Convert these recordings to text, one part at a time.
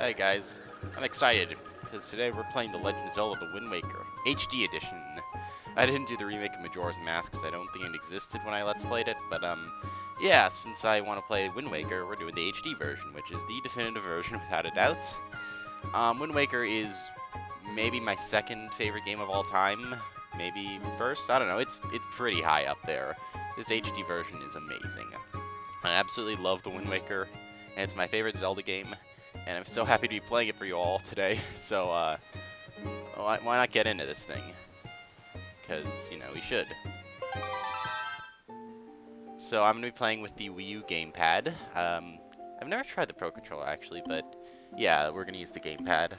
Hey guys, I'm excited because today we're playing The Legend of Zelda: The Wind Waker HD Edition. I didn't do the remake of Majora's Mask because I don't think it existed when I Let's Played it, but yeah, since I want to play Wind Waker, we're doing the HD version, which is the definitive version without a doubt. Wind Waker is maybe my second favorite game of all time, maybe first. I don't know. It's pretty high up there. This HD version is amazing. I absolutely love The Wind Waker, and it's my favorite Zelda game. And I'm so happy to be playing it for you all today. So, why not get into this thing? Because, you know, we should. So, I'm going to be playing with the Wii U gamepad. I've never tried the Pro Controller, actually, but yeah, we're going to use the gamepad.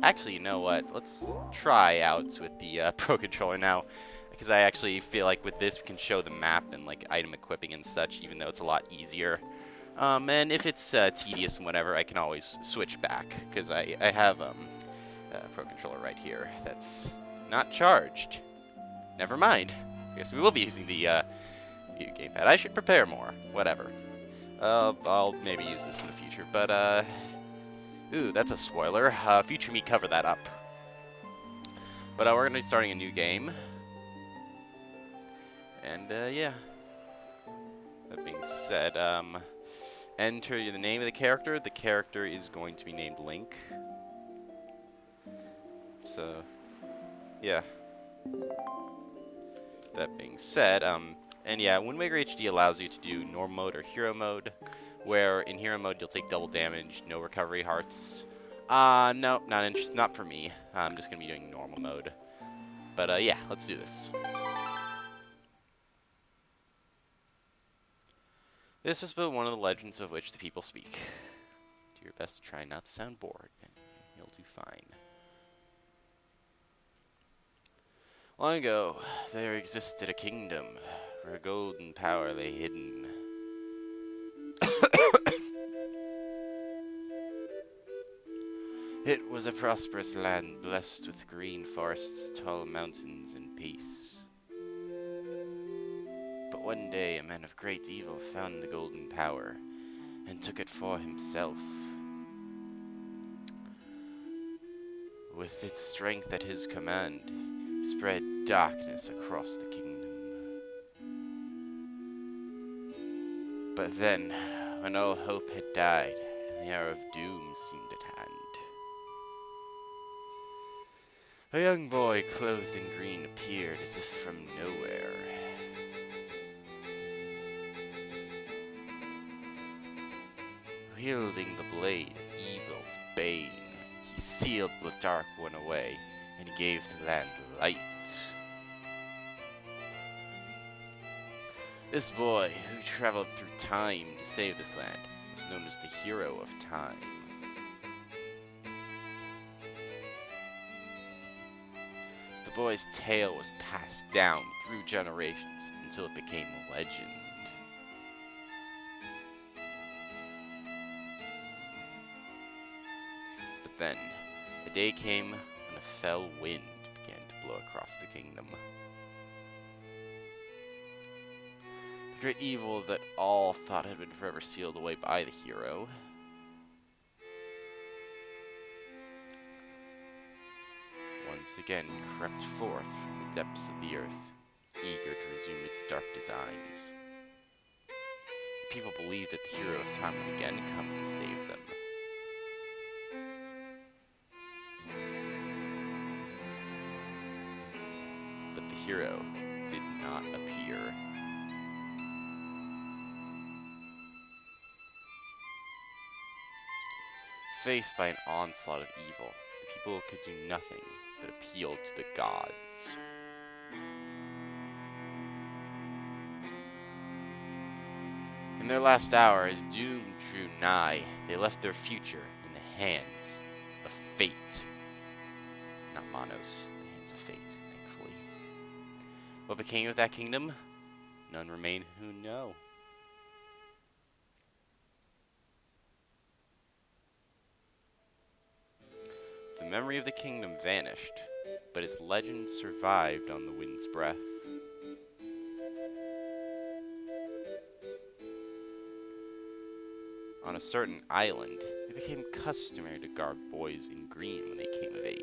Actually, you know what? Let's try out with the Pro Controller now. Because I actually feel like with this we can show the map and like item equipping and such, even though it's a lot easier. And if it's tedious and whatever, I can always switch back because I have a Pro Controller right here that's not charged. Never mind. I guess we will be using the gamepad. I should prepare more. Whatever. I'll maybe use this in the future, but ooh, that's a spoiler. Future me cover that up. But we're gonna be starting a new game. And, yeah. That being said, enter the name of the character. The character is going to be named Link. So, yeah. That being said, and yeah, Wind Waker HD allows you to do normal mode or hero mode, where in hero mode you'll take double damage, no recovery hearts. No, not for me. I'm just gonna be doing normal mode. But, yeah, let's do this. This is but one of the legends of which the people speak. Do your best to try not to sound bored, and you'll do fine. Long ago, there existed a kingdom where golden power lay hidden. It was a prosperous land blessed with green forests, tall mountains, and peace. But one day a man of great evil found the golden power and took it for himself. With its strength at his command, he spread darkness across the kingdom. But then, when all hope had died and the hour of doom seemed at hand, a young boy clothed in green appeared as if from nowhere. Wielding the blade of evil's bane, he sealed the Dark One away, and he gave the land light. This boy, who traveled through time to save this land, was known as the Hero of Time. The boy's tale was passed down through generations until it became a legend. Then, a day came when a fell wind began to blow across the kingdom. The great evil that all thought had been forever sealed away by the hero once again crept forth from the depths of the earth, eager to resume its dark designs. The people believed that the Hero of Time would again come to save them. But the hero did not appear. Faced by an onslaught of evil, the people could do nothing but appeal to the gods. In their last hour, as doom drew nigh, they left their future in the hands of fate. Not Monos, the hands of fate. What became of that kingdom? None remain who know. The memory of the kingdom vanished, but its legend survived on the wind's breath. On a certain island, it became customary to garb boys in green when they came of age.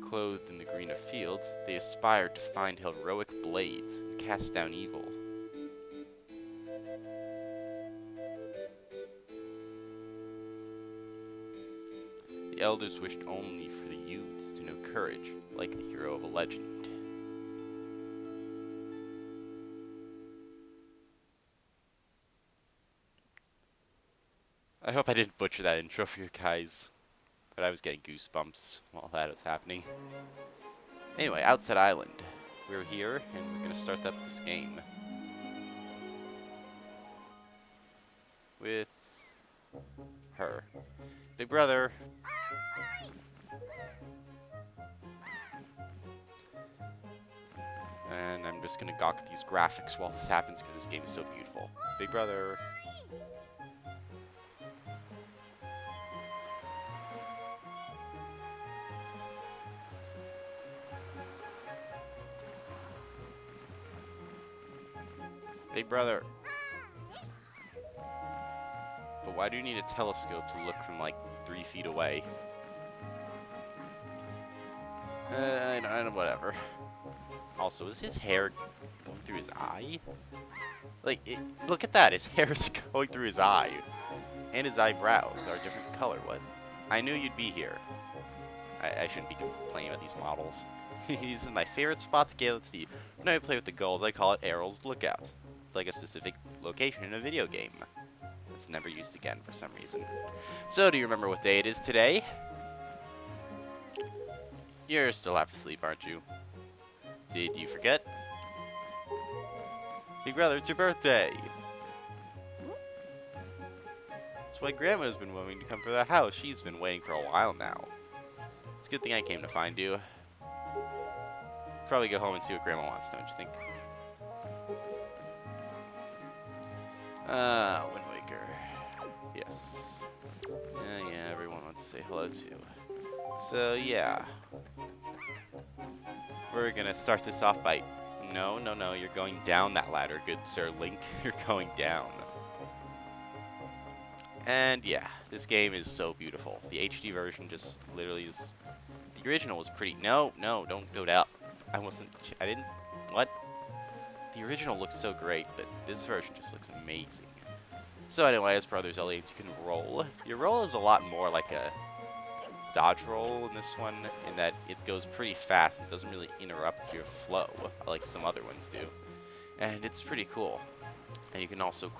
Clothed in the green of fields, they aspired to find heroic blades and cast down evil. The elders wished only for the youths to know courage, like the hero of a legend. I hope I didn't butcher that intro for you guys, but I was getting goosebumps while that was happening. Anyway, Outset Island. We're here, and we're going to start up this game. With her. Big brother. And I'm just going to gawk at these graphics while this happens because this game is so beautiful. Big brother. Big brother. But why do you need a telescope to look from like 3 feet away? I don't, whatever. Also, is his hair going through his eye? Like, look at that. His hair is going through his eye. And his eyebrows are a different color. What? I knew you'd be here. I shouldn't be complaining about these models. These are my favorite spot to get at sea. When I play with the gulls, I call it Errol's Lookout. It's like a specific location in a video game. It's never used again for some reason. So, do you remember what day it is today? You're still half asleep, aren't you? Did you forget? Big brother, it's your birthday! That's why Grandma's been wanting to come to the house. She's been waiting for a while now. It's a good thing I came to find you. Probably go home and see what Grandma wants, don't you think? Wind Waker. Yes. Yeah, everyone wants to say hello to. So, yeah. We're gonna start this off by... No, you're going down that ladder, good Sir Link. You're going down. And yeah, this game is so beautiful. The HD version just literally is... The original was pretty... No, don't go down. I didn't... What? The original looks so great, but this version just looks amazing. So anyway, as Brothers Zelda, you can roll. Your roll is a lot more like a dodge roll in this one, in that it goes pretty fast. It doesn't really interrupt your flow, like some other ones do. And it's pretty cool. And you can also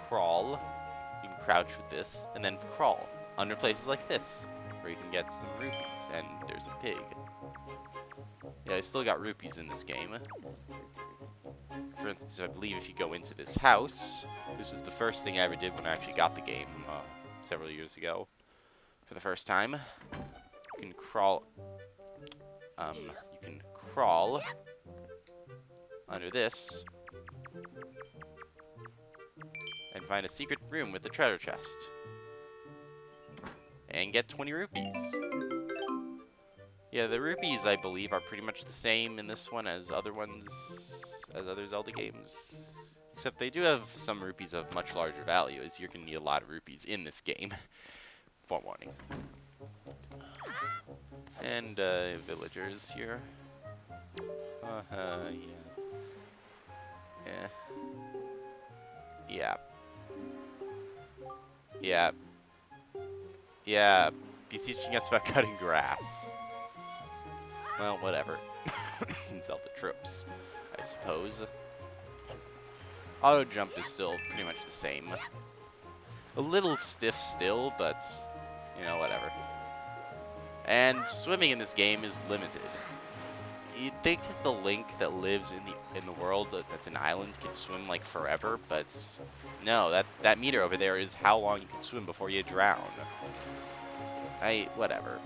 crawl. You can crouch with this, and then crawl under places like this, where you can get some rupees, and there's a pig. Yeah, I still got rupees in this game. For instance, I believe if you go into this house, this was the first thing I ever did when I actually got the game several years ago for the first time. You can crawl. You can crawl under this and find a secret room with a treasure chest and get 20 rupees. Yeah, the rupees, I believe, are pretty much the same in this one as other ones, as other Zelda games. Except they do have some rupees of much larger value, as you're going to need a lot of rupees in this game. Forewarning. And, villagers here. Yes. Yeah. Yeah. Yeah. He's teaching us about cutting grass. Well, whatever. Zelda tropes, I suppose. Auto jump is still pretty much the same. A little stiff still, but, you know, whatever. And swimming in this game is limited. You'd think that the Link that lives in the world that's an island could swim like forever, but no, that meter over there is how long you can swim before you drown. Whatever.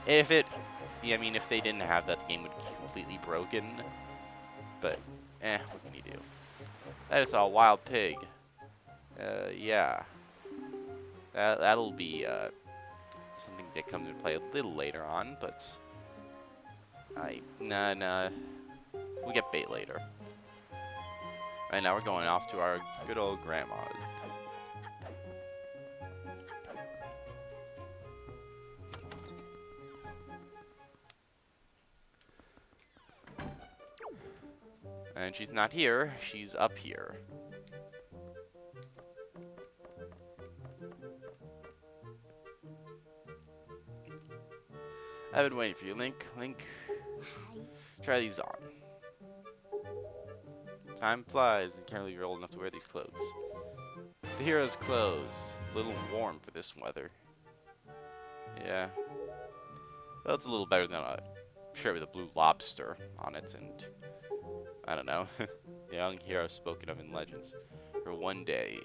I mean, if they didn't have that, the game would be completely broken. But, what can you do? That is a wild pig. Yeah. That'll be, something that comes into play a little later on, but Nah. We'll get bait later. Right now we're going off to our good old grandma's. And she's not here, she's up here. I've been waiting for you, Link. Try these on. Time flies, and can't believe you're old enough to wear these clothes. The hero's clothes. A little warm for this weather. Yeah. Well, it's a little better than a shirt with a blue lobster on it, and I don't know. The young hero spoken of in legends. For one day.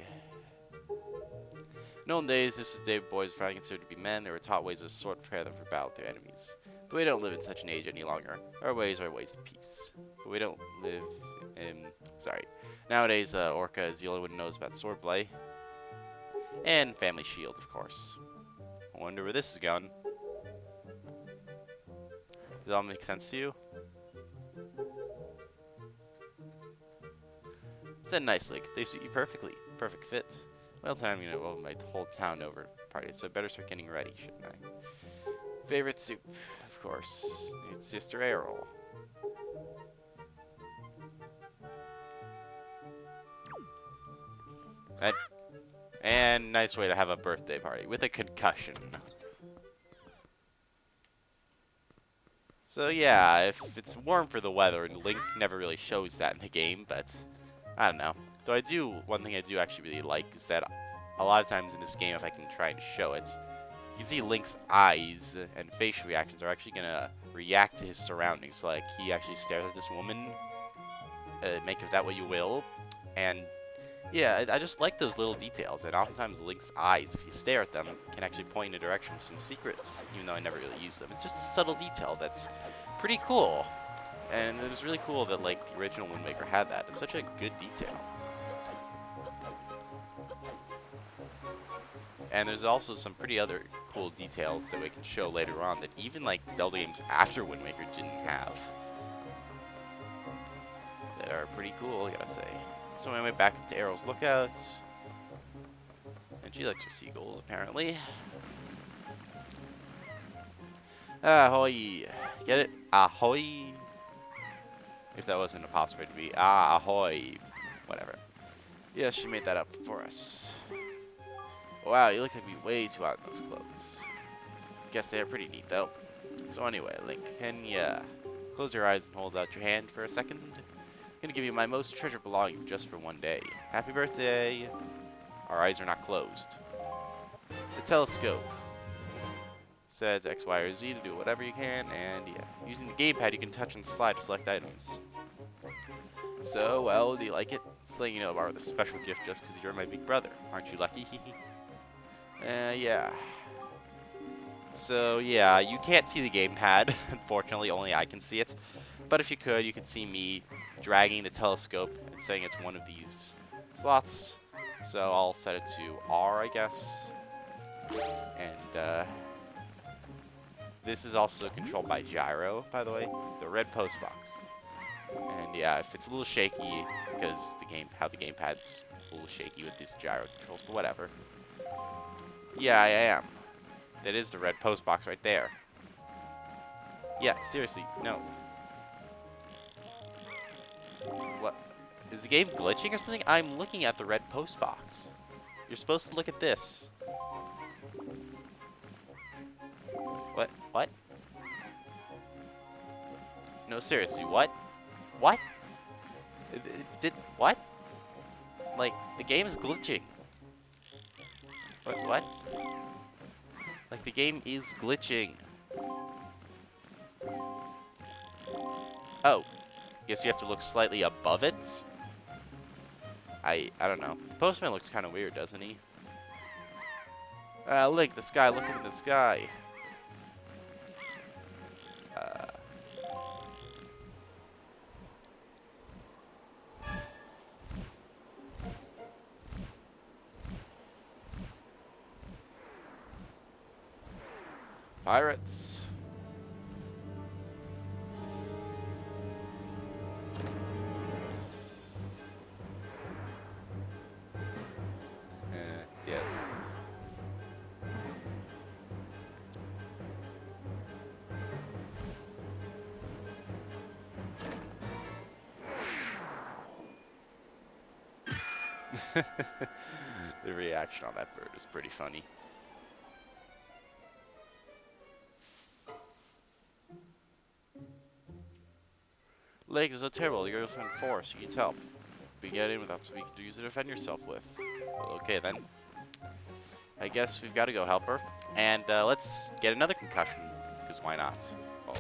In olden days, this is the day boys were finally considered to be men. They were taught ways of sword prepare them for battle with their enemies. But we don't live in such an age any longer. Our ways are ways of peace. But we don't live in... Sorry. Nowadays, Orca is the only one who knows about swordplay. And family shields, of course. I wonder where this is going. Does it all make sense to you? Said nicely. They suit you perfectly. Perfect fit. Well, time you know, well, my whole town over party, so I better start getting ready, shouldn't I? Favorite soup, of course. It's Sister Errol. And nice way to have a birthday party with a concussion. So yeah, if it's warm for the weather, and Link never really shows that in the game, but I don't know. Though one thing I do actually really like is that a lot of times in this game, if I can try to show it, you can see Link's eyes and facial reactions are actually going to react to his surroundings. So, like, he actually stares at this woman, make of that what you will, and yeah, I just like those little details, and oftentimes Link's eyes, if you stare at them, can actually point in a direction of some secrets, even though I never really use them. It's just a subtle detail that's pretty cool, and it was really cool that, like, the original Wind Waker had that. It's such a good detail. And there's also some pretty other cool details that we can show later on that even, like, Zelda games after Wind Waker didn't have. That are pretty cool, I gotta say. So I went back up to Errol's Lookout. And she likes her seagulls, apparently. Ahoy. Get it? Ahoy. If that wasn't an apostrophe to be. Ahoy. Whatever. Yeah, she made that up for us. Wow, you look like you'd be way too hot in those clothes. Guess they're pretty neat, though. So anyway, Link, can ya close your eyes and hold out your hand for a second? I'm gonna give you my most treasured belonging just for one day. Happy birthday! Our eyes are not closed. The telescope. Says X, Y, or Z to do whatever you can, and yeah. Using the gamepad, you can touch and slide to select items. So, well, do you like it? It's letting you know about the special gift just because you're my big brother. Aren't you lucky? Yeah. So, yeah, you can't see the gamepad. Unfortunately, only I can see it. But if you could see me dragging the telescope and saying it's one of these slots. So I'll set it to R, I guess. And this is also controlled by gyro, by the way, the red post box. And yeah, if it's a little shaky, because how the gamepad's a little shaky with these gyro controls, but whatever. Yeah, I am. That is the red post box right there. Yeah, seriously, no. What? Is the game glitching or something? I'm looking at the red post box. You're supposed to look at this. What? What? No, seriously, what? What? What? Like, the game is glitching. What? Like, the game is glitching. Oh. Guess you have to look slightly above it? I don't know. The postman looks kind of weird, doesn't he? Link, the sky, look up in the sky. Pirates. The reaction on that bird is pretty funny. Lake is a terrible. You're in force. You need help. We get in without something you can use to defend yourself with. Well, okay then. I guess we've got to go help her. And let's get another concussion, because why not? Well,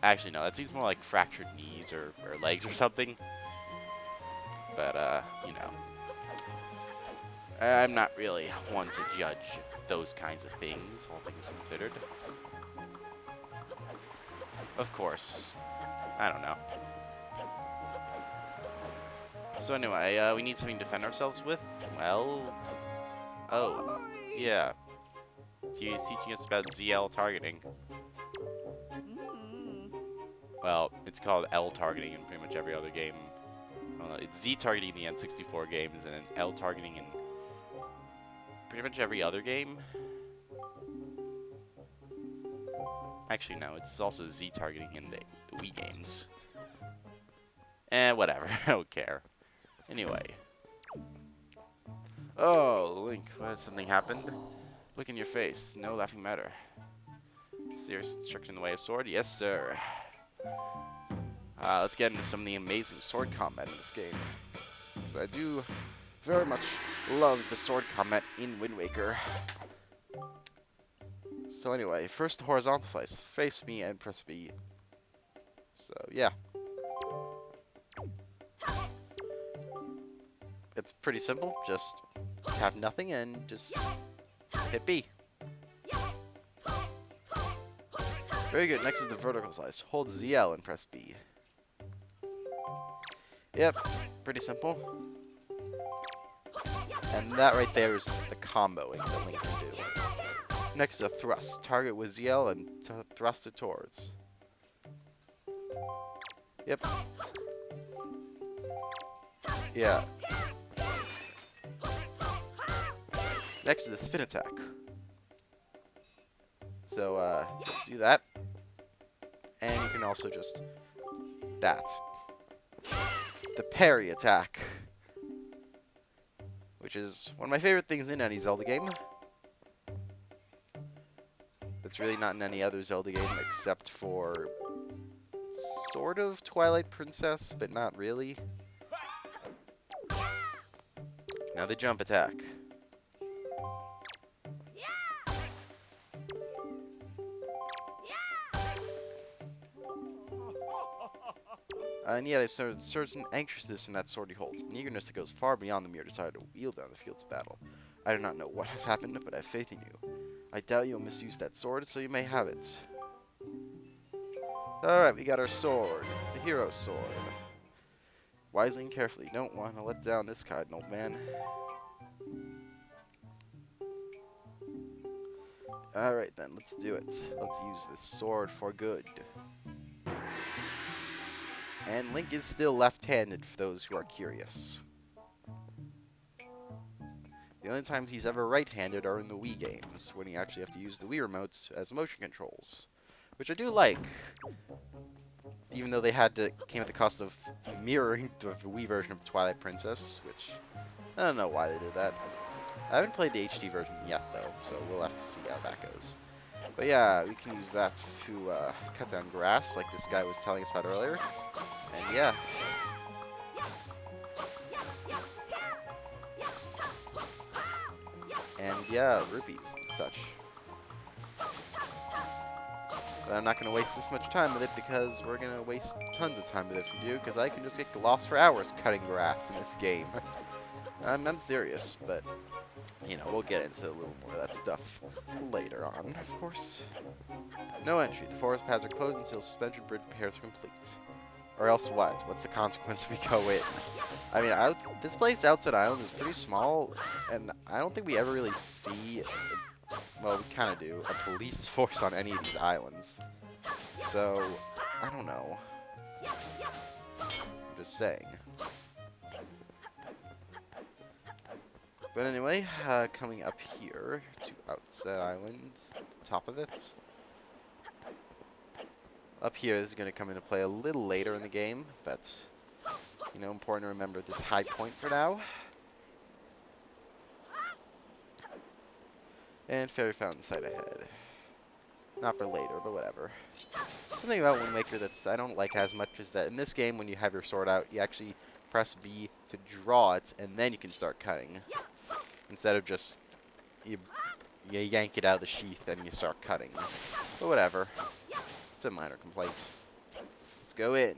actually, no. That seems more like fractured knees or legs or something. But, you know. I'm not really one to judge those kinds of things, all things considered. Of course. I don't know. So anyway, we need something to defend ourselves with. Well... Oh, yeah. He's teaching us about ZL targeting. Well, it's called L targeting in pretty much every other game. It's Z targeting in the N64 games, and then L targeting in pretty much every other game. Actually, no, it's also Z targeting in the Wii games. Whatever, I don't care. Anyway. Oh, Link, what, has something happened? Look in your face, no laughing matter. Serious instruction in the way of sword? Yes, sir. Let's get into some of the amazing sword combat in this game. Because I do very much love the sword combat in Wind Waker. So anyway, first the horizontal slice. Face me and press B. So, yeah. It's pretty simple. Just have nothing and just hit B. Very good. Next is the vertical slice. Hold ZL and press B. Yep. Pretty simple. And that right there is the comboing that Link can do. Next is a thrust. Target with ZL and thrust it towards. Yep. Yeah. Next is the spin attack. So, just do that. And you can also just... that. The parry attack. Which is one of my favorite things in any Zelda game. It's really not in any other Zelda game except for... sort of Twilight Princess, but not really. Now the jump attack. And yet I started certain anxiousness in that sword he holds, an eagerness that goes far beyond the mere desire to wield on the fields of battle. I do not know what has happened, but I have faith in you. I doubt you'll misuse that sword, so you may have it. Alright, we got our sword. The hero's sword. Wisely and carefully. Don't want to let down this kind, old man. Alright then, let's do it. Let's use this sword for good. And Link is still left-handed for those who are curious. The only times he's ever right-handed are in the Wii games, when you actually have to use the Wii remotes as motion controls. Which I do like. Even though they came at the cost of mirroring the Wii version of Twilight Princess, which I don't know why they did that. I haven't played the HD version yet, though, so we'll have to see how that goes. But yeah, we can use that to cut down grass, like this guy was telling us about earlier. And yeah. And yeah, rupees and such. But I'm not going to waste this much time with it because we're going to waste tons of time with it if we do, because I can just get lost for hours cutting grass in this game. I'm serious, but, you know, we'll get into a little more of that stuff later on, of course. No entry. The forest paths are closed until suspension bridge repairs are complete. Or else what? What's the consequence if we go in? I mean, this place, Outside Island, is pretty small, and I don't think we ever really see... well, we kind of do, a police force on any of these islands. So, I don't know. I'm just saying. But anyway, coming up here to Outside Island, top of it. Up here, this is going to come into play a little later in the game, but, you know, important to remember this high point for now. And Fairy Fountain side ahead. Not for later, but whatever. Something about Wind Waker that's I don't like as much is that in this game, when you have your sword out, you actually press B to draw it, and then you can start cutting. Instead of just, you yank it out of the sheath and you start cutting. But whatever. It's a minor complaint. Let's go in.